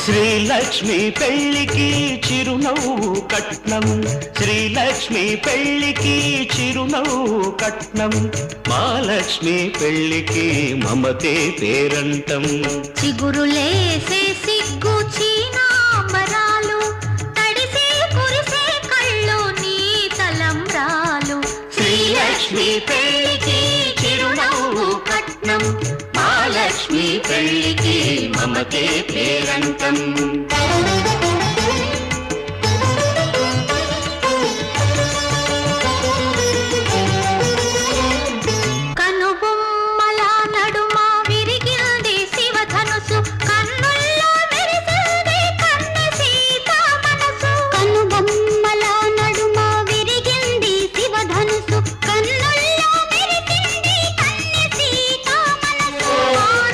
శ్రీలక్ష్మి పెళ్లికి చిరునవ్వు కట్నం, శ్రీలక్ష్మి పెళ్లికి చిరునవ్వు కట్నం, మహాలక్ష్మి పెళ్లికి మమతే పేరంటం. చిగురులేసే సిగ్గు చీనాంబరాలు, తడిసే కురిసే కళ్ళు నీ తలంబ్రాలు. శ్రీలక్ష్మి పెళ్లికి చిరునవ్వు కట్నం, మహాలక్ష్మి పెళ్లికి మమతే పేరంటం.